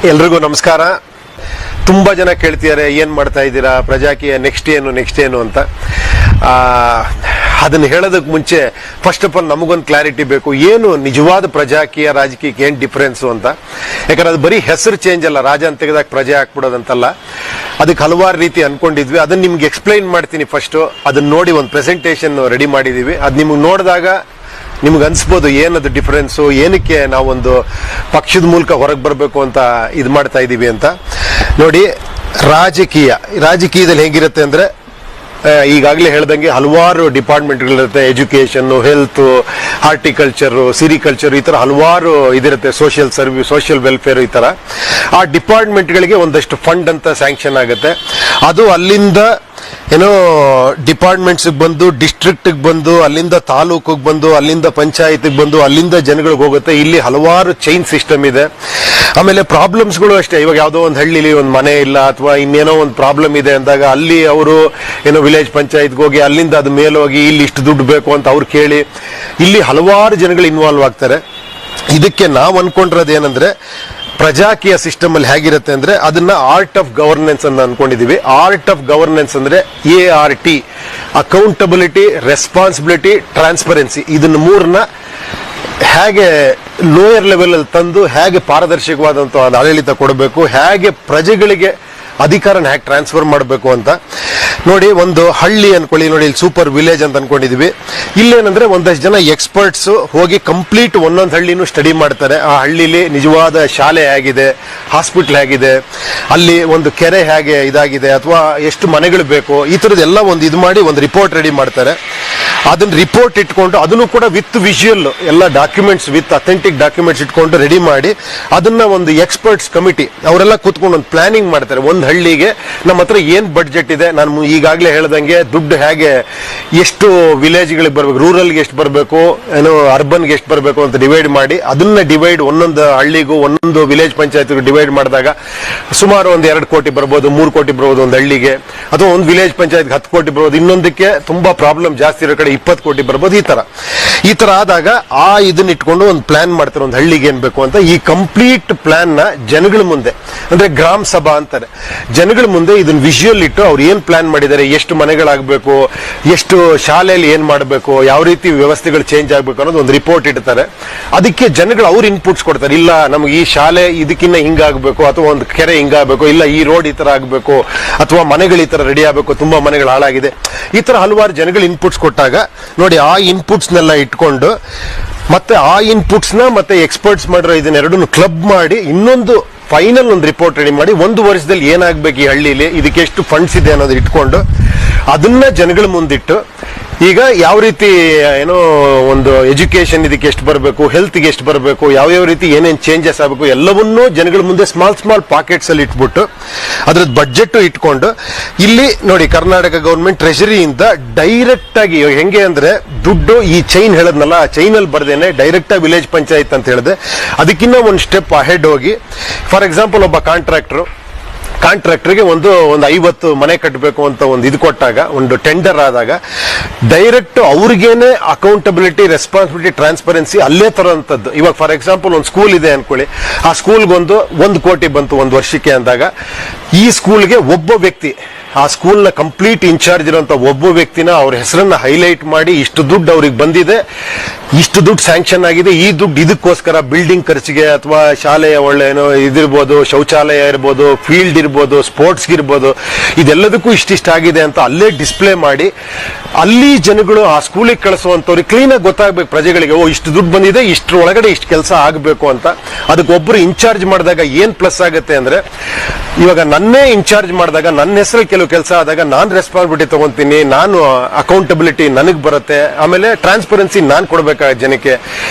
ಎಲ್ರಿಗೂ ನಮಸ್ಕಾರ. ತುಂಬಾ ಜನ ಕೇಳ್ತಿದ್ದಾರೆ ಏನ್ ಮಾಡ್ತಾ ಇದ್ದೀರಾ, ಪ್ರಜಾಕೀಯ ನೆಕ್ಸ್ಟ್ ಏನು ಅಂತ. ಅದನ್ನ ಹೇಳೋದಕ್ಕೆ ಮುಂಚೆ ಫಸ್ಟ್ ಆಫ್ ಆಲ್ ನಮಗೊಂದು ಕ್ಲಾರಿಟಿ ಬೇಕು, ಏನು ನಿಜವಾದ ಪ್ರಜಾಕೀಯ ರಾಜಕೀಯಕ್ಕೆ ಏನ್ ಡಿಫರೆನ್ಸ್ ಅಂತ. ಯಾಕಂದ್ರೆ ಅದು ಬರೀ ಹೆಸರು ಚೇಂಜ್ ಅಲ್ಲ, ರಾಜ ಅಂತ ತೆಗೆದಾಗ ಪ್ರಜೆ ಹಾಕ್ಬಿಡೋದಂತಲ್ಲ. ಅದಕ್ಕೆ ಹಲವಾರು ರೀತಿ ಅನ್ಕೊಂಡಿದ್ವಿ. ಅದನ್ನ ನಿಮ್ಗೆ ಎಕ್ಸ್ಪ್ಲೈನ್ ಮಾಡ್ತೀನಿ. ಫಸ್ಟ್ ಅದನ್ನ ನೋಡಿ ಒಂದು ಪ್ರೆಸೆಂಟೇಷನ್ ರೆಡಿ ಮಾಡಿದೀವಿ. ಅದು ನಿಮ್ಗೆ ನೋಡಿದಾಗ ನಿಮ್ಗೆ ಅನ್ಸ್ಬೋದು ಏನದು ಡಿಫರೆನ್ಸು, ಏನಕ್ಕೆ ನಾವೊಂದು ಪಕ್ಷದ ಮೂಲಕ ಹೊರಗೆ ಬರಬೇಕು ಅಂತ ಇದು ಮಾಡ್ತಾ ಇದ್ದೀವಿ ಅಂತ. ನೋಡಿ, ರಾಜಕೀಯದಲ್ಲಿ ಹೇಗಿರುತ್ತೆ ಅಂದ್ರೆ, ಈಗಾಗಲೇ ಹೇಳ್ದಂಗೆ ಹಲವಾರು ಡಿಪಾರ್ಟ್ಮೆಂಟ್ಗಳಿರುತ್ತೆ. ಎಜುಕೇಶನ್, ಹೆಲ್ತ್, ಹಾರ್ಟಿಕಲ್ಚರ್, ಸಿರಿಕಲ್ಚರ್, ಈ ತರ ಹಲವಾರು ಇದಿರುತ್ತೆ. ಸೋಷಿಯಲ್ ಸರ್ವಿಸ್, ಸೋಷಿಯಲ್ ವೆಲ್ಫೇರ್, ಈ ತರ ಆ ಡಿಪಾರ್ಟ್ಮೆಂಟ್ಗಳಿಗೆ ಒಂದಷ್ಟು ಫಂಡ್ ಅಂತ ಸ್ಯಾಂಕ್ಷನ್ ಆಗುತ್ತೆ. ಅದು ಅಲ್ಲಿಂದ ಏನೋ ಡಿಪಾರ್ಟ್ಮೆಂಟ್ಸ್ ಬಂದು, ಡಿಸ್ಟ್ರಿಕ್ಟ್ ಬಂದು, ಅಲ್ಲಿಂದ ತಾಲೂಕಿಗೆ ಬಂದು, ಅಲ್ಲಿಂದ ಪಂಚಾಯತ್ ಬಂದು, ಅಲ್ಲಿಂದ ಜನಗಳಿಗೆ ಹೋಗುತ್ತೆ. ಇಲ್ಲಿ ಹಲವಾರು ಚೈನ್ ಸಿಸ್ಟಮ್ ಇದೆ. ಆಮೇಲೆ ಪ್ರಾಬ್ಲಮ್ಸ್ಗಳು ಅಷ್ಟೇ. ಇವಾಗ ಯಾವುದೋ ಒಂದು ಹಳ್ಳಿಲಿ ಒಂದು ಮನೆ ಇಲ್ಲ ಅಥವಾ ಇನ್ನೇನೋ ಒಂದು ಪ್ರಾಬ್ಲಮ್ ಇದೆ ಅಂದಾಗ ಅಲ್ಲಿ ಅವರು ಏನೋ ವಿಲೇಜ್ ಪಂಚಾಯತ್ಗೆ ಹೋಗಿ ಅಲ್ಲಿಂದ ಅದು ಮೇಲೋಗಿ ಇಲ್ಲಿ ಇಷ್ಟು ದುಡ್ಡು ಬೇಕು ಅಂತ ಅವ್ರು ಕೇಳಿ ಇಲ್ಲಿ ಹಲವಾರು ಜನಗಳು ಇನ್ವಾಲ್ವ್ ಆಗ್ತಾರೆ. ಇದಕ್ಕೆ ನಾವು ಅನ್ಕೊಂಡಿರೋದು ಏನಂದ್ರೆ, ಪ್ರಜಾಕೀಯ ಸಿಸ್ಟಮ್ ಅಲ್ಲಿ ಹೇಗಿರುತ್ತೆ ಅಂದ್ರೆ, ಅದನ್ನ ಆರ್ಟ್ ಆಫ್ ಗವರ್ನೆನ್ಸ್ ಅಂತ ಅನ್ಕೊಂಡಿದೀವಿ. ಆರ್ಟ್ ಆಫ್ ಗವರ್ನೆನ್ಸ್ ಅಂದ್ರೆ ART, ಅಕೌಂಟಬಿಲಿಟಿ, ರೆಸ್ಪಾನ್ಸಿಬಿಲಿಟಿ, ಟ್ರಾನ್ಸ್ಪರೆನ್ಸಿ. ಇದನ್ನ ಮೂರನ್ನ ಹೇಗೆ ಲೋಯರ್ ಲೆವೆಲ್ ಅಲ್ಲಿ ತಂದು ಹೇಗೆ ಪಾರದರ್ಶಕವಾದಂತಹ ಆಡಳಿತ ಕೊಡಬೇಕು, ಹೇಗೆ ಪ್ರಜೆಗಳಿಗೆ ಅಧಿಕಾರನ ಹೇಗೆ ಟ್ರಾನ್ಸ್ಫರ್ ಮಾಡಬೇಕು ಅಂತ. ನೋಡಿ, ಒಂದು ಹಳ್ಳಿ ಅನ್ಕೊಳ್ಳಿ. ನೋಡಿ, ಇಲ್ಲಿ ಸೂಪರ್ ವಿಲೇಜ್ ಅಂತ ಅನ್ಕೊಂಡಿದೀವಿ. ಇಲ್ಲೇನಂದ್ರೆ ಒಂದಷ್ಟು ಜನ ಎಕ್ಸ್ಪರ್ಟ್ಸ್ ಹೋಗಿ ಕಂಪ್ಲೀಟ್ ಒಂದೊಂದು ಹಳ್ಳಿನೂ ಸ್ಟಡಿ ಮಾಡ್ತಾರೆ. ಆ ಹಳ್ಳಿಲಿ ನಿಜವಾದ ಶಾಲೆ ಹೇಗಿದೆ, ಹಾಸ್ಪಿಟಲ್ ಹೇಗಿದೆ, ಅಲ್ಲಿ ಒಂದು ಕೆರೆ ಹೇಗೆ ಇದಾಗಿದೆ, ಅಥವಾ ಎಷ್ಟು ಮನೆಗಳು ಬೇಕು, ಈ ತರದೆಲ್ಲ ಒಂದು ಇದು ಮಾಡಿ ಒಂದು ರಿಪೋರ್ಟ್ ರೆಡಿ ಮಾಡ್ತಾರೆ. ಅದನ್ನ ರಿಪೋರ್ಟ್ ಇಟ್ಕೊಂಡು ಅದನ್ನು ಕೂಡ ವಿತ್ ವಿಜುವಲ್ ಎಲ್ಲ ಡಾಕ್ಯುಮೆಂಟ್ಸ್, ವಿತ್ ಅಥೆಂಟಿಕ್ ಡಾಕ್ಯುಮೆಂಟ್ಸ್ ಇಟ್ಕೊಂಡು ರೆಡಿ ಮಾಡಿ ಅದನ್ನ ಒಂದು ಎಕ್ಸ್ಪರ್ಟ್ಸ್ ಕಮಿಟಿ ಅವರೆಲ್ಲ ಕೂತ್ಕೊಂಡು ಒಂದು ಪ್ಲಾನಿಂಗ್ ಮಾಡ್ತಾರೆ. ಒಂದು ಹಳ್ಳಿಗೆ ನಮ್ಮ ಹತ್ರ ಏನ್ ಬಡ್ಜೆಟ್ ಇದೆ, ನಾನು ಈಗಾಗಲೇ ಹೇಳ್ದಂಗೆ ದುಡ್ಡು ಹೇಗೆ ಎಷ್ಟು ವಿಲೇಜ್ಗಳಿಗೆ ಬರ್ಬೇಕು, ರೂರಲ್ಗೆ ಎಷ್ಟು ಬರಬೇಕು, ಏನೋ ಅರ್ಬನ್ಗೆ ಎಷ್ಟು ಬರಬೇಕು ಅಂತ ಡಿವೈಡ್ ಮಾಡಿ ಅದನ್ನ ಡಿವೈಡ್ ಒಂದೊಂದು ಹಳ್ಳಿಗೂ ಒಂದೊಂದು ವಿಲೇಜ್ ಪಂಚಾಯತ್ಗೂ ಡಿವೈಡ್ ಮಾಡಿದಾಗ ಸುಮಾರು ಒಂದು 2 ಕೋಟಿ ಬರ್ಬೋದು, 3 ಕೋಟಿ ಬರ್ಬೋದು ಒಂದು ಹಳ್ಳಿಗೆ. ಅಥವಾ ಒಂದು ವಿಲೇಜ್ ಪಂಚಾಯತ್ಗೆ 10 ಕೋಟಿ ಬರ್ಬೋದು, ಇನ್ನೊಂದಕ್ಕೆ ತುಂಬಾ ಪ್ರಾಬ್ಲಮ್ ಜಾಸ್ತಿ ಇರೋ ಕಡೆ 20 ಕೋಟಿ ಬರ್ಬೋದು. ಈ ತರ ಆದಾಗ ಇದನ್ನ ಇಟ್ಕೊಂಡು ಒಂದು ಪ್ಲಾನ್ ಮಾಡ್ತಾರೆ, ಒಂದು ಹಳ್ಳಿಗೆ ಏನ್ ಬೇಕು ಅಂತ. ಈ ಕಂಪ್ಲೀಟ್ ಪ್ಲಾನ್ ನ ಜನಗಳ ಮುಂದೆ, ಅಂದ್ರೆ ಗ್ರಾಮ ಸಭಾ ಅಂತಾರೆ, ಜನಗಳ ಮುಂದೆ ಇದನ್ನ ವಿಜುವಲ್ ಇಟ್ಟು ಅವ್ರು ಏನ್ ಪ್ಲಾನ್ ಮಾಡಿದ್ದಾರೆ, ಎಷ್ಟು ಮನೆಗಳಾಗಬೇಕು, ಎಷ್ಟು ಶಾಲೆಯಲ್ಲಿ ಏನ್ ಮಾಡಬೇಕು, ಯಾವ ರೀತಿ ವ್ಯವಸ್ಥೆಗಳು ಚೇಂಜ್ ಆಗಬೇಕು ಅನ್ನೋದು ಒಂದು ರಿಪೋರ್ಟ್ ಇಡ್ತಾರೆ. ಅದಕ್ಕೆ ಜನಗಳು ಅವ್ರು ಇನ್ಪುಟ್ಸ್ ಕೊಡ್ತಾರೆ. ಇಲ್ಲ, ನಮ್ಗೆ ಈ ಶಾಲೆ ಇದಕ್ಕಿನ್ನ ಹಿಂಗಾಗಬೇಕು, ಅಥವಾ ಒಂದು ಕೆರೆ ಹಿಂಗಾಗಬೇಕು, ಇಲ್ಲ ಈ ರೋಡ್ ಈ ತರ ಆಗಬೇಕು, ಅಥವಾ ಮನೆಗಳು ಈ ತರ ರೆಡಿ ಆಗಬೇಕು, ತುಂಬಾ ಮನೆಗಳು ಹಾಳಾಗಿದೆ. ಈ ತರ ಹಲವಾರು ಜನಗಳು ಇನ್ಪುಟ್ಸ್ ಕೊಟ್ಟಾಗ ನೋಡಿ, ಆ ಇನ್ಪುಟ್ಸ್ನೆಲ್ಲ ಇಟ್ಕೊಂಡು ಮತ್ತೆ ಆ ಇನ್ಪುಟ್ಸ್ ನ ಮತ್ತೆ ಎಕ್ಸ್ಪರ್ಟ್ಸ್ ಮಾಡಿರೋ ಇದನ್ನೆರಡನ್ನು ಕ್ಲಬ್ ಮಾಡಿ ಇನ್ನೊಂದು ಫೈನಲ್ ಒಂದು ರಿಪೋರ್ಟ್ ರೆಡಿ ಮಾಡಿ 1 ವರ್ಷದಲ್ಲಿ ಏನಾಗಬೇಕು ಈ ಹಳ್ಳಿಲಿ, ಇದಕ್ಕೆ ಎಷ್ಟು ಫಂಡ್ಸ್ ಇದೆ ಅನ್ನೋದು ಇಟ್ಕೊಂಡು ಅದನ್ನ ಜನಗಳ ಮುಂದಿಟ್ಟು, ಈಗ ಯಾವ ರೀತಿ ಏನೋ ಒಂದು ಎಜುಕೇಶನ್ ಇದಕ್ಕೆ ಎಷ್ಟು ಬರಬೇಕು, ಹೆಲ್ತ್ಗೆ ಎಷ್ಟು ಬರಬೇಕು, ಯಾವ ರೀತಿ ಏನೇನು ಚೇಂಜಸ್ ಆಗಬೇಕು, ಎಲ್ಲವನ್ನೂ ಜನಗಳ ಮುಂದೆ ಸ್ಮಾಲ್ ಪಾಕೆಟ್ಸ್ ಅಲ್ಲಿ ಇಟ್ಬಿಟ್ಟು ಅದ್ರದ್ದು ಬಡ್ಜೆಟ್ ಇಟ್ಕೊಂಡು, ಇಲ್ಲಿ ನೋಡಿ ಕರ್ನಾಟಕ ಗವರ್ಮೆಂಟ್ ಟ್ರೆಷರಿಯಿಂದ ಡೈರೆಕ್ಟ್ ಆಗಿ ಹೆಂಗೆ ಅಂದ್ರೆ ದುಡ್ಡು ಈ ಚೈನ್ ಹೇಳದ್ನಲ್ಲ, ಆ ಚೈನ್ ಅಲ್ಲಿ ಬರ್ದೇನೆ ಡೈರೆಕ್ಟ್ ಆಗಿ ವಿಲೇಜ್ ಪಂಚಾಯತ್ ಅಂತ ಹೇಳಿದೆ. ಅದಕ್ಕಿಂತ ಒಂದು ಸ್ಟೆಪ್ ಅಹೆಡ್ ಹೋಗಿ, ಫಾರ್ ಎಕ್ಸಾಂಪಲ್ ಒಬ್ಬ ಕಾಂಟ್ರಾಕ್ಟರ್ಗೆ ಒಂದು 50 ಮನೆ ಕಟ್ಟಬೇಕು ಅಂತ ಒಂದು ಇದು ಕೊಟ್ಟಾಗ, ಒಂದು ಟೆಂಡರ್ ಆದಾಗ ಡೈರೆಕ್ಟ್ ಅವ್ರಿಗೇನೆ ಅಕೌಂಟಬಿಲಿಟಿ, ರೆಸ್ಪಾನ್ಸಿಬಿಲಿಟಿ, ಟ್ರಾನ್ಸ್ಪರೆನ್ಸಿ ಅಲ್ಲೇ ತರೋಂಥದ್ದು. ಇವಾಗ ಫಾರ್ ಎಕ್ಸಾಂಪಲ್ ಒಂದು ಸ್ಕೂಲ್ ಇದೆ ಅನ್ಕೊಳ್ಳಿ, ಆ ಸ್ಕೂಲ್ಗೊಂದು 1 ಕೋಟಿ ಬಂತು ಒಂದು ವರ್ಷಕ್ಕೆ ಅಂದಾಗ, ಈ ಸ್ಕೂಲ್ಗೆ ಒಬ್ಬ ವ್ಯಕ್ತಿ, ಆ ಸ್ಕೂಲ್ನ ಕಂಪ್ಲೀಟ್ ಇನ್ಚಾರ್ಜ್ ಇರುವಂತ ಒಬ್ಬ ವ್ಯಕ್ತಿನ ಅವ್ರ ಹೆಸರನ್ನ ಹೈಲೈಟ್ ಮಾಡಿ, ಇಷ್ಟು ದುಡ್ಡು ಅವ್ರಿಗೆ ಬಂದಿದೆ, ಇಷ್ಟು ದುಡ್ಡು ಸ್ಯಾಂಕ್ಷನ್ ಆಗಿದೆ, ಈ ದುಡ್ಡು ಇದಕ್ಕೋಸ್ಕರ ಬಿಲ್ಡಿಂಗ್ ಖರ್ಚಿಗೆ ಅಥವಾ ಶಾಲೆಯ ಒಳ್ಳೆನೋ ಇದಿರ್ಬೋದು, ಶೌಚಾಲಯ ಇರ್ಬೋದು, ಫೀಲ್ಡ್ ಇರ್ಬೋದು, ಸ್ಪೋರ್ಟ್ಸ್ಗೆ ಇರ್ಬೋದು, ಇದೆಲ್ಲದಕ್ಕೂ ಇಷ್ಟಿಷ್ಟ ಆಗಿದೆ ಅಂತ ಅಲ್ಲೇ ಡಿಸ್ಪ್ಲೇ ಮಾಡಿ, ಅಲ್ಲಿ ಜನಗಳು ಆ ಸ್ಕೂಲಿಗೆ ಕಳಿಸುವಂತವ್ರಿಗೆ ಕ್ಲೀನ್ ಆಗಿ ಗೊತ್ತಾಗಬೇಕು ಪ್ರಜೆಗಳಿಗೆ, ಇಷ್ಟು ದುಡ್ಡು ಬಂದಿದೆ, ಇಷ್ಟರ ಒಳಗಡೆ ಇಷ್ಟು ಕೆಲಸ ಆಗಬೇಕು ಅಂತ. ಅದಕ್ಕೆ ಒಬ್ಬರು ಇನ್ಚಾರ್ಜ್ ಮಾಡಿದಾಗ ಏನ್ ಪ್ಲಸ್ ಆಗುತ್ತೆ ಅಂದ್ರೆ, ಇವಾಗ ನನ್ನೇ ಇನ್ಚಾರ್ಜ್ ಮಾಡಿದಾಗ ನನ್ನ ಹೆಸರಲ್ಲಿ ಕೆಲವು ಕೆಲಸ ಆದಾಗ ನಾನು ರೆಸ್ಪಾನ್ಸಿಬಿಲಿಟಿ ತಗೊಂತೀನಿ, ನಾನು ಅಕೌಂಟಬಿಲಿಟಿ ನನಗೆ ಬರುತ್ತೆ, ಆಮೇಲೆ ಟ್ರಾನ್ಸ್ಪರೆನ್ಸಿ ನಾನು ಕೊಡ್ಬೇಕಾಗುತ್ತೆ ಜನಕ್ಕೆ.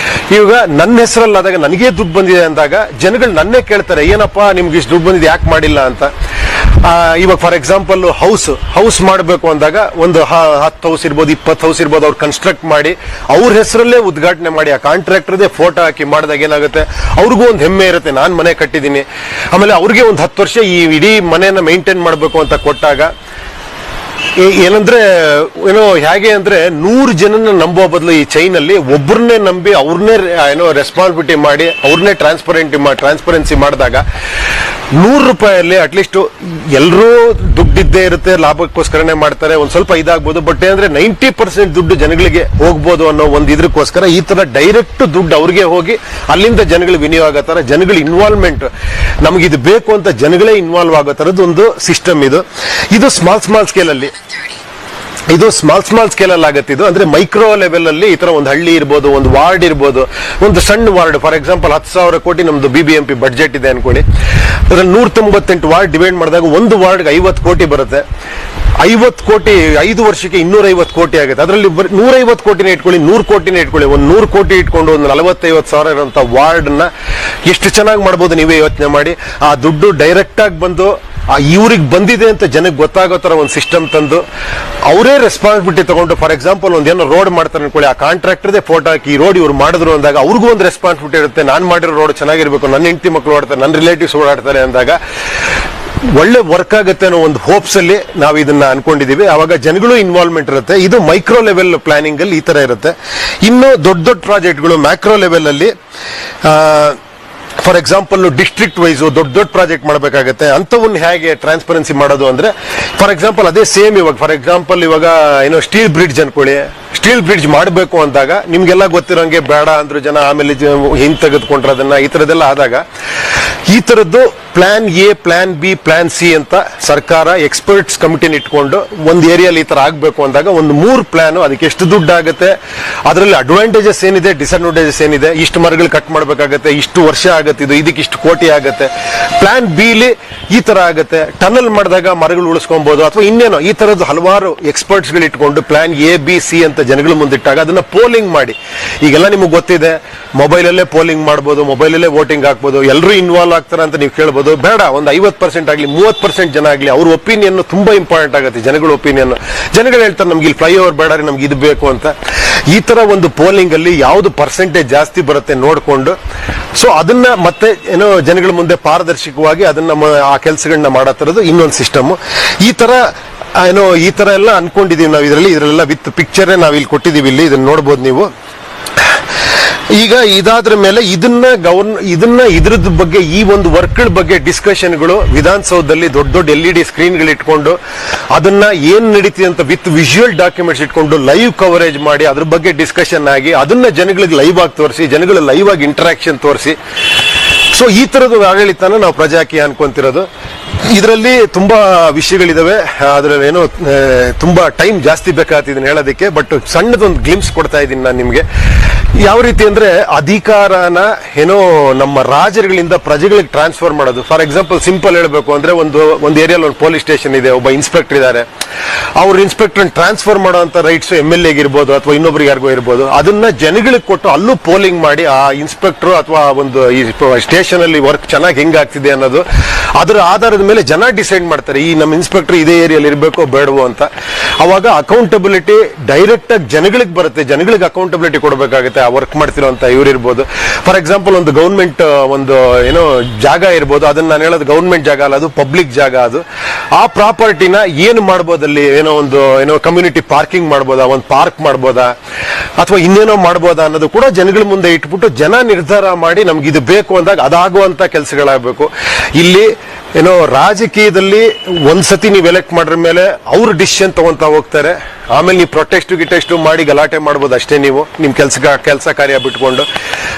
ಇವಾಗ ನನ್ನ ಹೆಸರಲ್ಲಾದಾಗ ನನಗೇ ದುಡ್ಡು ಬಂದಿದೆ ಅಂದಾಗ ಜನಗಳು ನನ್ನೇ ಕೇಳ್ತಾರೆ, ಏನಪ್ಪಾ ನಿಮ್ಗೆ ಇಷ್ಟು ದುಡ್ಡು ಬಂದಿದೆ ಯಾಕೆ ಮಾಡಿಲ್ಲ ಅಂತ. ಇವಾಗ ಫಾರ್ ಎಕ್ಸಾಂಪಲ್ ಹೌಸ್ ಮಾಡಬೇಕು ಅಂದಾಗ ಒಂದು 10 ಹೌಸ್ ಇರ್ಬೋದು, 20 ಹೌಸ್ ಇರ್ಬೋದು, ಅವ್ರು ಕನ್ಸ್ಟ್ರಕ್ಟ್ ಮಾಡಿ ಅವ್ರ ಹೆಸರಲ್ಲೇ ಉದ್ಘಾಟನೆ ಮಾಡಿ ಆ ಕಾಂಟ್ರಾಕ್ಟರ್ದೇ ಫೋಟೋ ಹಾಕಿ ಮಾಡಿದಾಗ ಏನಾಗುತ್ತೆ, ಅವ್ರಿಗೂ ಒಂದು ಹೆಮ್ಮೆ ಇರುತ್ತೆ, ನಾನು ಮನೆ ಕಟ್ಟಿದ್ದೀನಿ. ಆಮೇಲೆ ಅವ್ರಿಗೆ ಒಂದು 10 ವರ್ಷ ಈ ಇಡೀ ಮನೆಯನ್ನ ಮೇಂಟೈನ್ ಮಾಡಬೇಕು ಅಂತ ಕೊಟ್ಟಾಗ ಏನಂದ್ರೆ ಹೇಗೆ ಅಂದ್ರೆ 100 ಜನನ ನಂಬೋ ಬದಲು ಈ ಚೈನ್ ಅಲ್ಲಿ ಒಬ್ಬರನ್ನೇ ನಂಬಿ ಅವ್ರನ್ನೇ ರೆಸ್ಪಾನ್ಸಿಬಿಲಿಟಿ ಮಾಡಿ ಅವ್ರನ್ನೇ ಟ್ರಾನ್ಸ್ಪರೆನ್ಸಿ ಮಾಡಿದಾಗ ₹100 ಅಟ್ಲೀಸ್ಟ್ ಎಲ್ಲರೂ ದುಡ್ಡಿದ್ದೇ ಇರುತ್ತೆ, ಲಾಭಕ್ಕೋಸ್ಕರನೇ ಮಾಡ್ತಾರೆ, ಒಂದ್ ಸ್ವಲ್ಪ ಇದಾಗ್ಬೋದು. ಬಟ್ ಅಂದ್ರೆ 90% ದುಡ್ಡು ಜನಗಳಿಗೆ ಹೋಗ್ಬೋದು ಅನ್ನೋ ಒಂದು ಇದಕ್ಕೋಸ್ಕರ ಈ ತರ ಡೈರೆಕ್ಟ್ ದುಡ್ಡು ಅವ್ರಿಗೆ ಹೋಗಿ ಅಲ್ಲಿಂದ ಜನಗಳು ವಿನಿಯೋಗ ಆಗೋ ತರ, ಜನಗಳ ಇನ್ವಾಲ್ವ್ಮೆಂಟ್, ನಮಗಿದು ಬೇಕು ಅಂತ ಜನಗಳೇ ಇನ್ವಾಲ್ವ್ ಆಗೋ ತರದ್ದು ಒಂದು ಸಿಸ್ಟಮ್ ಇದು ಸ್ಮಾಲ್ ಸ್ಕೇಲ್ ಅಲ್ಲಿ. ಇದು ಸ್ಮಾಲ್ ಸ್ಕೇಲ್ ಅಲ್ಲಿ ಆಗತ್ತೆ. ಇದು ಅಂದ್ರೆ ಮೈಕ್ರೋ ಲೆವೆಲ್ ಅಲ್ಲಿ ಈ ತರ ಒಂದು ಹಳ್ಳಿ ಇರ್ಬೋದು, ಒಂದು ವಾರ್ಡ್ ಇರ್ಬೋದು, ಒಂದು ಸಣ್ಣ ವಾರ್ಡ್. ಫಾರ್ ಎಕ್ಸಾಂಪಲ್ 10,000 ಕೋಟಿ ನಮ್ದು BBMP ಬಡ್ಜೆಟ್ ಇದೆ ಅನ್ಕೊಳ್ಳಿ. ಅದ್ರಲ್ಲಿ 198 ವಾರ್ಡ್ ಡಿವೈಡ್ ಮಾಡಿದಾಗ ಒಂದು ವಾರ್ಡ್ಗೆ 50 ಕೋಟಿ ಬರುತ್ತೆ. 50 ಕೋಟಿ 5 ವರ್ಷಕ್ಕೆ 250 ಕೋಟಿ ಆಗುತ್ತೆ. ಅದರಲ್ಲಿ 150 ಕೋಟಿನ ಇಟ್ಕೊಳ್ಳಿ, 100 ಕೋಟಿನ ಇಟ್ಕೊಳ್ಳಿ, ಒಂದು 100 ಕೋಟಿ ಇಟ್ಕೊಂಡು ಒಂದು 40-50 ಸಾವಿರ ಇರುವಂತ ವಾರ್ಡ್ ನ ಎಷ್ಟು ಚೆನ್ನಾಗಿ ಮಾಡ್ಬೋದು ನೀವೇ ಯೋಚನೆ ಮಾಡಿ. ಆ ದುಡ್ಡು ಡೈರೆಕ್ಟ್ ಆಗಿ ಬಂದು ಇವ್ರಿಗೆ ಬಂದಿದೆ ಅಂತ ಜನಕ್ಕೆ ಗೊತ್ತಾಗೋ ತರ ಒಂದು ಸಿಸ್ಟಮ್ ತಂದು ಅವರೇ ರೆಸ್ಪಾನ್ಸಿಬಿಲಿಟಿ ತಗೊಂಡು, ಫಾರ್ ಎಕ್ಸಾಂಪಲ್ ಒಂದೇನೋ ರೋಡ್ ಮಾಡ್ತಾರೆ ಅನ್ಕೊಳ್ಳಿ, ಆ ಕಾಂಟ್ರಾಕ್ಟರ್ದೇ ಫೋಟೋ ಹಾಕಿ ಈ ರೋಡ್ ಇವ್ರು ಮಾಡಿದ್ರು ಅಂದಾಗ ಅವ್ರಿಗೂ ಒಂದು ರೆಸ್ಪಾನ್ಸಿಬಿಲಿಟಿ ಇರುತ್ತೆ. ನಾನು ಮಾಡಿರೋ ರೋಡ್ ಚೆನ್ನಾಗಿರ್ಬೇಕು, ನನ್ನ ಹೆಂಡತಿ ಮಕ್ಕಳು ಓಡ್ತಾರೆ, ನನ್ನ ರಿಲೇಟಿವ್ಸ್ ಓಡಾಡ್ತಾರೆ ಅಂದಾಗ ಒಳ್ಳೆ ವರ್ಕ್ ಆಗುತ್ತೆ ಅನ್ನೋ ಒಂದು ಹೋಪ್ಸ್ ಅಲ್ಲಿ ನಾವು ಇದನ್ನ ಅನ್ಕೊಂಡಿದೀವಿ. ಅವಾಗ ಜನಗಳು ಇನ್ವಾಲ್ವ್ಮೆಂಟ್ ಇರುತ್ತೆ. ಇದು ಮೈಕ್ರೋ ಲೆವೆಲ್ ಪ್ಲಾನಿಂಗ್ ಅಲ್ಲಿ ಈ ತರ ಇರುತ್ತೆ. ಇನ್ನು ದೊಡ್ಡ ಪ್ರಾಜೆಕ್ಟ್ಗಳು ಮ್ಯಾಕ್ರೋ ಲೆವೆಲ್ ಅಲ್ಲಿ ಫಾರ್ ಎಕ್ಸಾಂಪಲ್ ಡಿಸ್ಟ್ರಿಕ್ಟ್ ವೈಸ್ ದೊಡ್ಡ ಪ್ರಾಜೆಕ್ಟ್ ಮಾಡಬೇಕಾಗುತ್ತೆ. ಅಂತವನ್ನ ಹೇಗೆ ಟ್ರಾನ್ಸ್ಪರೆನ್ಸಿ ಮಾಡೋದು ಅಂದ್ರೆ, ಫಾರ್ ಎಕ್ಸಾಂಪಲ್ ಅದೇ ಸೇಮ್ ಇವಾಗ ಫಾರ್ ಎಕ್ಸಾಂಪಲ್ ಇವಾಗ ಸ್ಟೀಲ್ ಬ್ರಿಡ್ಜ್ ಅನ್ಕೊಳ್ಳಿ. ಸ್ಟೀಲ್ ಬ್ರಿಡ್ಜ್ ಮಾಡಬೇಕು ಅಂದಾಗ ನಿಮ್ಗೆಲ್ಲ ಗೊತ್ತಿರೋಂಗೆ ಬೇಡ ಅಂದ್ರು ಜನ, ಆಮೇಲೆ ಹಿಂಗ್ ತೆಗೆದುಕೊಂಡ್ರೆ ಅದನ್ನ, ಈ ತರದೆಲ್ಲ ಆದಾಗ ಈ ತರದ್ದು plan A, plan B, plan C ಅಂತ ಸರ್ಕಾರ ಎಕ್ಸ್ಪರ್ಟ್ಸ್ ಕಮಿಟಿನ ಇಟ್ಕೊಂಡು ಒಂದು ಏರಿಯಾಲಿ ಈ ತರ ಆಗ್ಬೇಕು ಅಂದಾಗ ಒಂದು 3 ಪ್ಲಾನ್, ಅದಕ್ಕೆ ಎಷ್ಟು ದುಡ್ಡು ಆಗುತ್ತೆ, ಅದರಲ್ಲಿ ಅಡ್ವಾಂಟೇಜಸ್ ಏನಿದೆ, ಡಿಸ್ಅಡ್ವಾಂಟೇಜಸ್ ಏನಿದೆ, ಇಷ್ಟು ಮರಗಳು ಕಟ್ ಮಾಡಬೇಕಾಗತ್ತೆ, ಇಷ್ಟು ವರ್ಷ ಆಗುತ್ತೆ, ಇದಕ್ಕೆ ಇಷ್ಟು ಕೋಟಿ ಆಗುತ್ತೆ. ಪ್ಲಾನ್ ಬಿಲಿ ಈ ತರ ಆಗುತ್ತೆ, ಟನಲ್ ಮಾಡಿದಾಗ ಮರಗಳು ಉಳಿಸ್ಕೊಬಹುದು, ಅಥವಾ ಇನ್ನೇನೋ ಈ ತರದ್ದು ಹಲವಾರು ಎಕ್ಸ್ಪರ್ಟ್ಸ್ ಗಳು ಇಟ್ಕೊಂಡು ಪ್ಲಾನ್ ಎ, ಬಿ, ಸಿ ಅಂತ ಜನಗಳ ಮುಂದಿಟ್ಟಾಗ ಅದನ್ನ ಪೋಲಿಂಗ್ ಮಾಡಿ. ಈಗೆಲ್ಲ ನಿಮಗೆ ಗೊತ್ತಿದೆ, ಮೊಬೈಲಲ್ಲೇ ಪೋಲಿಂಗ್ ಮಾಡಬಹುದು, ಮೊಬೈಲಲ್ಲೇ ವೋಟಿಂಗ್ ಹಾಕ್ಬೋದು, ಎಲ್ಲರೂ ಇನ್ವಾಲ್ವ್ ಆಗ್ತಾರೆ ಅಂತ ನೀವು ಕೇಳಬಹುದು. ಬೇಡ, ಒಂದು 50% ಆಗಲಿ 30% ಜನ ಆಗಲಿ, ಅವ್ರ ಒಪಿನಿಯನ್ ತುಂಬಾ ಇಂಪಾರ್ಟೆಂಟ್ ಆಗುತ್ತೆ. ಜನಗಳ ಒಪಿನಿಯನ್, ಜನಗಳು ಹೇಳ್ತಾರೆ ನಮ್ಗೆ ಇಲ್ಲಿ ಫ್ಲೈಓವರ್ ಬೇಡ, ನಮ್ಗೆ ಇದು ಬೇಕು ಅಂತ. ಈ ತರ ಒಂದು ಪೋಲಿಂಗ್ ಅಲ್ಲಿ ಯಾವ್ದು ಪರ್ಸೆಂಟೇಜ್ ಜಾಸ್ತಿ ಬರುತ್ತೆ ನೋಡ್ಕೊಂಡು, ಸೊ ಅದನ್ನ ಮತ್ತೆ ಜನಗಳ ಮುಂದೆ ಪಾರದರ್ಶಕವಾಗಿ ಅದನ್ನ ಆ ಕೆಲಸಗಳನ್ನ ಮಾಡೋ ತರದ್ದು ಇನ್ನೊಂದು ಸಿಸ್ಟಮ್. ಈ ತರ ಈ ತರ ಎಲ್ಲ ಅನ್ಕೊಂಡಿದೀವಿ ನಾವು. ಇದರಲ್ಲೆಲ್ಲ ವಿತ್ ಪಿಕ್ಚರ್ ನಾವು ಇಲ್ಲಿ ಕೊಟ್ಟಿದೀವಿ, ಇಲ್ಲಿ ಇದನ್ನ ನೋಡ್ಬೋದು ನೀವು. ಈಗ ಇದಾದ್ರ ಮೇಲೆ ಇದನ್ನ ಇದ್ರದ್ ಬಗ್ಗೆ, ಈ ಒಂದು ವರ್ಕ್ಗಳ ಬಗ್ಗೆ ಡಿಸ್ಕಷನ್ಗಳು ವಿಧಾನಸೌಧದಲ್ಲಿ ದೊಡ್ಡ LED ಸ್ಕ್ರೀನ್ಗಳು ಇಟ್ಕೊಂಡು ಅದನ್ನ ಏನ್ ನಡೀತಿದೆ ಅಂತ ವಿತ್ ವಿಜುವಲ್ ಡಾಕ್ಯುಮೆಂಟ್ಸ್ ಇಟ್ಕೊಂಡು ಲೈವ್ ಕವರೇಜ್ ಮಾಡಿ ಅದ್ರ ಬಗ್ಗೆ ಡಿಸ್ಕಷನ್ ಆಗಿ ಅದನ್ನ ಜನಗಳಿಗೆ ಲೈವ್ ಆಗಿ ತೋರಿಸಿ, ಜನಗಳ ಲೈವ್ ಆಗಿ ಇಂಟರಾಕ್ಷನ್ ತೋರಿಸಿ. ಸೊ ಈ ತರದ ಆಡಳಿತನ ನಾವು ಪ್ರಜಾಕೀಯ ಅನ್ಕೊಂತಿರೋದು. ಇದರಲ್ಲಿ ತುಂಬಾ ವಿಷಯಗಳಿದಾವೆ, ಅದ್ರಲ್ಲಿ ತುಂಬಾ ಟೈಮ್ ಜಾಸ್ತಿ ಬೇಕಾಗ್ತಿದ್ದೀನಿ ಹೇಳೋದಕ್ಕೆ. ಬಟ್ ಸಣ್ಣದೊಂದು ಗ್ಲಿಮ್ಸ್ ಕೊಡ್ತಾ ಇದ್ದೀನಿ ನಾನು ನಿಮ್ಗೆ. ಯಾವ ರೀತಿ ಅಂದ್ರೆ ಅಧಿಕಾರನ ನಮ್ಮ ರಾಜರುಗಳಿಂದ ಪ್ರಜೆಗಳಿಗೆ ಟ್ರಾನ್ಸ್ಫರ್ ಮಾಡೋದು. ಫಾರ್ ಎಕ್ಸಾಂಪಲ್ ಸಿಂಪಲ್ ಹೇಳಬೇಕು ಅಂದ್ರೆ, ಒಂದು ಏರಿಯಾದಲ್ಲಿ ಒಂದು ಪೊಲೀಸ್ ಸ್ಟೇಷನ್ ಇದೆ, ಒಬ್ಬ ಇನ್ಸ್ಪೆಕ್ಟರ್ ಇದ್ದಾರೆ. ಅವ್ರ ಇನ್ಸ್ಪೆಕ್ಟರ್ ಟ್ರಾನ್ಸ್ಫರ್ ಮಾಡುವಂತ ರೈಟ್ಸ್ MLA ಇರ್ಬೋದು ಅಥವಾ ಇನ್ನೊಬ್ರಿಗೆ ಯಾರಿಗೋ ಇರ್ಬೋದು. ಅದನ್ನ ಜನಗಳಿಗೆ ಕೊಟ್ಟು ಅಲ್ಲೂ ಪೋಲಿಂಗ್ ಮಾಡಿ ಆ ಇನ್ಸ್ಪೆಕ್ಟರ್ ಅಥವಾ ಒಂದು ಈ ಸ್ಟೇಷನ್ ಅಲ್ಲಿ ವರ್ಕ್ ಚೆನ್ನಾಗಿ ಹೆಂಗಾಗ್ತಿದೆ ಅನ್ನೋದು ಅದರ ಆಧಾರದ ಮೇಲೆ ಜನ ಡಿಸೈಡ್ ಮಾಡ್ತಾರೆ, ಈ ನಮ್ಮ ಇನ್ಸ್ಪೆಕ್ಟರ್ ಇದೇ ಏರಿಯಾಲಿ ಇರಬೇಕೋ ಬೇಡವೋ ಅಂತ. ಅವಾಗ ಅಕೌಂಟಬಿಲಿಟಿ ಡೈರೆಕ್ಟ್ ಆಗಿ ಜನಗಳಿಗೆ ಬರುತ್ತೆ, ಜನಗಳಿಗೆ ಅಕೌಂಟಬಿಲಿಟಿ ಕೊಡಬೇಕಾಗುತ್ತೆ. ಆ ವರ್ಕ್ ಮಾಡ್ತಿರೋಂತ ಇವ್ರಿರ್ಬೋದು. ಫಾರ್ ಎಕ್ಸಾಂಪಲ್ ಒಂದು ಗೌರ್ಮೆಂಟ್ ಒಂದು ಜಾಗ ಇರ್ಬೋದು, ಅದನ್ನ ನಾನು ಹೇಳೋದು ಗೌರ್ಮೆಂಟ್ ಜಾಗ ಅಲ್ಲ, ಅದು ಪಬ್ಲಿಕ್ ಜಾಗ. ಅದು ಆ ಪ್ರಾಪರ್ಟಿನ ಏನು ಮಾಡ್ಬೋದಲ್ಲಿ, ಒಂದು ಕಮ್ಯುನಿಟಿ ಪಾರ್ಕಿಂಗ್ ಮಾಡ್ಬೋದಾ, ಒಂದು ಪಾರ್ಕ್ ಮಾಡ್ಬೋದಾ, ಅಥವಾ ಇನ್ನೇನೋ ಮಾಡ್ಬೋದಾ ಅನ್ನೋದು ಕೂಡ ಜನಗಳ ಮುಂದೆ ಇಟ್ಬಿಟ್ಟು ಜನ ನಿರ್ಧಾರ ಮಾಡಿ ನಮ್ಗೆ ಇದು ಬೇಕು ಅಂದಾಗ ಅದಾಗುವಂತ ಕೆಲಸಗಳಾಗಬೇಕು. ಇಲ್ಲಿ ರಾಜಕೀಯದಲ್ಲಿ ಒಂದ್ಸತಿ ನೀವು ಎಲೆಕ್ಟ್ ಮಾಡಿದ ಮೇಲೆ ಅವ್ರ ಡಿಸಿಷನ್ ತಗೊಂತಾ ಹೋಗ್ತಾರೆ. ಆಮೇಲೆ ನೀವು ಪ್ರೊಟೆಸ್ಟ್ ಮಾಡಿ ಗಲಾಟೆ ಮಾಡ್ಬೋದು ಅಷ್ಟೇ, ನೀವು ನಿಮ್ ಕೆಲಸ ಕಾರ್ಯ ಬಿಟ್ಕೊಂಡು.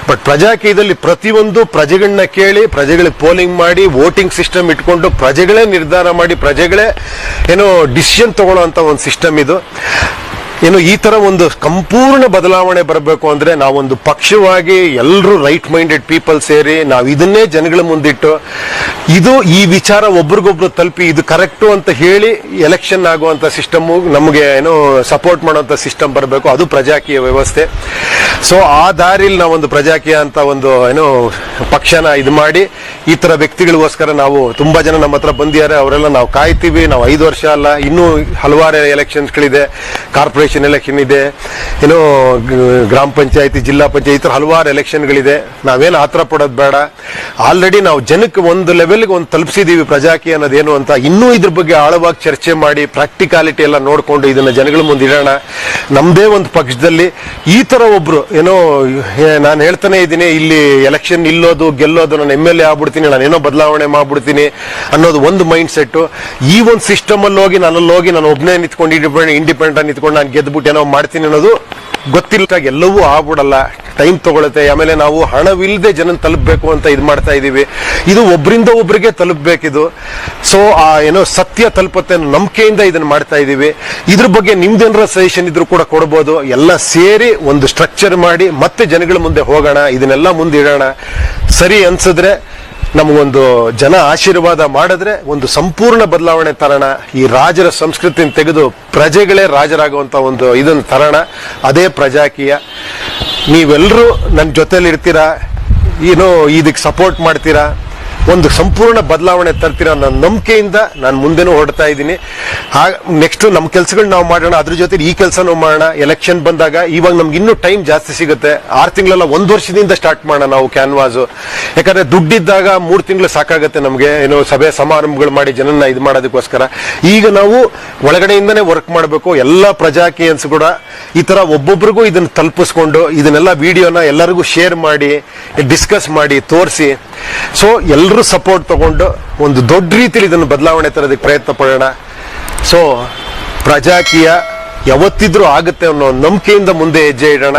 ಬಟ್ ಪ್ರಜಾಕೀಯದಲ್ಲಿ ಪ್ರತಿಯೊಂದು ಪ್ರಜೆಗಳನ್ನ ಕೇಳಿ, ಪ್ರಜೆಗಳಿಗೆ ಪೋಲಿಂಗ್ ಮಾಡಿ, ವೋಟಿಂಗ್ ಸಿಸ್ಟಮ್ ಇಟ್ಕೊಂಡು ಪ್ರಜೆಗಳೇ ನಿರ್ಧಾರ ಮಾಡಿ, ಪ್ರಜೆಗಳೇ ಡಿಸಿಷನ್ ತಗೊಳ್ಳೋಂತ ಒಂದು ಸಿಸ್ಟಮ್ ಇದು. ಈ ತರ ಒಂದು ಸಂಪೂರ್ಣ ಬದಲಾವಣೆ ಬರಬೇಕು ಅಂದ್ರೆ ನಾವೊಂದು ಪಕ್ಷವಾಗಿ ಎಲ್ಲರೂ ರೈಟ್ ಮೈಂಡೆಡ್ ಪೀಪಲ್ ಸೇರಿ ನಾವು ಇದನ್ನೇ ಜನಗಳ ಮುಂದಿಟ್ಟು ಈ ವಿಚಾರ ಒಬ್ರಿಗೊಬ್ರು ತಲುಪಿ ಇದು ಕರೆಕ್ಟು ಅಂತ ಹೇಳಿ ಎಲೆಕ್ಷನ್ ಆಗುವಂತ ಸಿಸ್ಟಮ್ ನಮಗೆ ಸಪೋರ್ಟ್ ಮಾಡುವಂತ ಸಿಸ್ಟಮ್ ಬರಬೇಕು. ಅದು ಪ್ರಜಾಕೀಯ ವ್ಯವಸ್ಥೆ. ಸೊ ಆ ದಾರಿಲಿ ನಾವೊಂದು ಪ್ರಜಾಕೀಯ ಅಂತ ಒಂದು ಪಕ್ಷನ ಇದು ಮಾಡಿ ಈ ತರ ವ್ಯಕ್ತಿಗಳಿಗೋಸ್ಕರ ನಾವು ತುಂಬಾ ಜನ ನಮ್ಮ ಹತ್ರ ಬಂದಿದ್ದಾರೆ. ಅವರೆಲ್ಲ ನಾವು ಕಾಯ್ತೀವಿ. ನಾವು 5 ವರ್ಷ ಅಲ್ಲ, ಇನ್ನೂ ಹಲವಾರು ಎಲೆಕ್ಷನ್ಸ್ಗಳಿದೆ, ಕಾರ್ಪೊರೇಷನ್ ಕಾರ್ಪೊರೇಷನ್ ಎಲೆಕ್ಷನ್ ಇದೆ, ಏನೋ ಗ್ರಾಮ ಪಂಚಾಯತಿ, ಜಿಲ್ಲಾ ಪಂಚಾಯತಿ, ಈ ಥರ ಹಲವಾರು ಎಲೆಕ್ಷನ್ಗಳಿದೆ. ನಾವೇನು ಆತರ ಪಡೋದು ಬೇಡ. ಆಲ್ರೆಡಿ ನಾವು ಜನಕ್ಕೆ ಒಂದು ಲೆವೆಲ್ಗೆ ಒಂದು ತಲುಪಿಸಿದೀವಿ ಪ್ರಜಾಕೀಯ ಅನ್ನೋದೇನು ಅಂತ. ಇನ್ನೂ ಇದ್ರ ಬಗ್ಗೆ ಆಳವಾಗಿ ಚರ್ಚೆ ಮಾಡಿ ಪ್ರಾಕ್ಟಿಕಾಲಿಟಿ ಎಲ್ಲ ನೋಡಿಕೊಂಡು ಇದನ್ನ ಜನಗಳ ಮುಂದೆ ಇಡೋಣ. ನಮ್ದೇ ಒಂದು ಪಕ್ಷದಲ್ಲಿ ಈ ತರ ಒಬ್ರು ಏನೋ ನಾನು ಹೇಳ್ತಾನೆ ಇದ್ದೀನಿ, ಇಲ್ಲಿ ಎಲೆಕ್ಷನ್ ನಿಲ್ಲೋದು ಗೆಲ್ಲೋದು, ನಾನು MLA ಆಗ್ಬಿಡ್ತೀನಿ, ನಾನೇನೋ ಬದಲಾವಣೆ ಮಾಡ್ಬಿಡ್ತೀನಿ ಅನ್ನೋದು ಒಂದು ಮೈಂಡ್ ಸೆಟ್. ಈ ಒಂದು ಸಿಸ್ಟಮ್ ಅಲ್ಲಿ ಹೋಗಿ ನಾನು ಒಬ್ಬನೇ ನಿಂತ್ಕೊಂಡು ಇಂಡಿಪೆಂಡೆಂಟ್ ನಿಂತ್ಕೊಂಡು ನಾನು ಗೆದ್ಬಿಟ್ಟು ಏನೋ ಮಾಡ್ತೀನಿ ಅನ್ನೋದು ಗೊತ್ತಿಲ್ಲ. ಎಲ್ಲವೂ ಆಗ್ಬಿಡಲ್ಲ, ಟೈಮ್ ತಗೊಳುತ್ತೆ. ಆಮೇಲೆ ನಾವು ಹಣವಿಲ್ಲದೆ ಜನ ತಲುಪಬೇಕು ಅಂತ ಇದು ಮಾಡ್ತಾ ಇದೀವಿ. ಇದು ಒಬ್ಬರಿಂದ ಒಬ್ಬರಿಗೆ ತಲುಪಬೇಕಿದು. ಸೊ ಏನೋ ಸತ್ಯ ತಲುಪತ್ತೆ ಅನ್ನೋ ನಂಬಿಕೆಯಿಂದ ಇದನ್ನ ಮಾಡ್ತಾ ಇದೀವಿ. ಇದ್ರ ಬಗ್ಗೆ ನಿಮ್ದೇನಾರ ಸಜೆಷನ್ ಇದ್ರು ಕೂಡ ಕೊಡ್ಬೋದು. ಎಲ್ಲ ಸೇರಿ ಒಂದು ಸ್ಟ್ರಕ್ಚರ್ ಮಾಡಿ ಮತ್ತೆ ಜನಗಳ ಮುಂದೆ ಹೋಗೋಣ, ಇದನ್ನೆಲ್ಲ ಮುಂದೆ ಇಡೋಣ. ಸರಿ ಅನ್ಸಿದ್ರೆ ನಮಗೊಂದು ಜನ ಆಶೀರ್ವಾದ ಮಾಡಿದ್ರೆ ಒಂದು ಸಂಪೂರ್ಣ ಬದಲಾವಣೆ ತರೋಣ. ಈ ರಾಜರ ಸಂಸ್ಕೃತಿನ ತೆಗೆದು ಪ್ರಜೆಗಳೇ ರಾಜರಾಗುವಂತ ಒಂದು ಇದನ್ನು ತರೋಣ. ಅದೇ ಪ್ರಜಾಕೀಯ. ನೀವೆಲ್ಲರೂ ನನ್ನ ಜೊತೆಲಿ ಇರ್ತೀರಾ, ಏನೋ ಇದಕ್ಕೆ ಸಪೋರ್ಟ್ ಮಾಡ್ತೀರಾ, ಒಂದು ಸಂಪೂರ್ಣ ಬದಲಾವಣೆ ತರ್ತೀರಾ ನನ್ನ ನಂಬಿಕೆಯಿಂದ ನಾನು ಮುಂದೆನೂ ಹೊರಡ್ತಾ ಇದ್ದೀನಿ. ನೆಕ್ಸ್ಟ್ ನಮ್ಮ ಕೆಲಸಗಳು ನಾವು ಮಾಡೋಣ, ಅದ್ರ ಜೊತೆ ಈ ಕೆಲಸನೂ ಮಾಡೋಣ. ಎಲೆಕ್ಷನ್ ಬಂದಾಗ ಇವಾಗ ನಮ್ಗೆ ಇನ್ನೂ ಟೈಮ್ ಜಾಸ್ತಿ ಸಿಗುತ್ತೆ. 6 ತಿಂಗಳಲ್ಲ, 1 ವರ್ಷದಿಂದ ಸ್ಟಾರ್ಟ್ ಮಾಡೋಣ ನಾವು ಕ್ಯಾನ್ವಾಸ್. ಯಾಕಂದ್ರೆ ದುಡ್ಡಿದ್ದಾಗ 3 ತಿಂಗಳು ಸಾಕಾಗುತ್ತೆ ನಮಗೆ, ಏನೋ ಸಭೆ ಸಮಾರಂಭಗಳು ಮಾಡಿ ಜನನ್ನ ಇದು ಮಾಡೋದಕ್ಕೋಸ್ಕರ. ಈಗ ನಾವು ಒಳಗಡೆಯಿಂದನೇ ವರ್ಕ್ ಮಾಡಬೇಕು. ಎಲ್ಲ ಪ್ರಜಾಕೀಯನ್ಸ್ ಕೂಡ ಈ ತರ ಒಬ್ಬೊಬ್ರಿಗೂ ಇದನ್ನ ತಲುಪಿಸ್ಕೊಂಡು ಇದನ್ನೆಲ್ಲ ವಿಡಿಯೋನ ಎಲ್ಲರಿಗೂ ಶೇರ್ ಮಾಡಿ, ಡಿಸ್ಕಸ್ ಮಾಡಿ, ತೋರಿಸಿ. ಸೊ ಎಲ್ಲರೂ ಸಪೋರ್ಟ್ ತಗೊಂಡು ಒಂದು ದೊಡ್ಡ ರೀತಿಯಲ್ಲಿ ಇದನ್ನು ಬದಲಾವಣೆ ತರೋದಕ್ಕೆ ಪ್ರಯತ್ನ ಪಡೋಣ. ಸೊ ಪ್ರಜಾಕೀಯ ಯಾವತ್ತಿದ್ರೂ ಆಗುತ್ತೆ ಅನ್ನೋ ನಂಬಿಕೆಯಿಂದ ಮುಂದೆ ಹೆಜ್ಜೆ ಇಡೋಣ.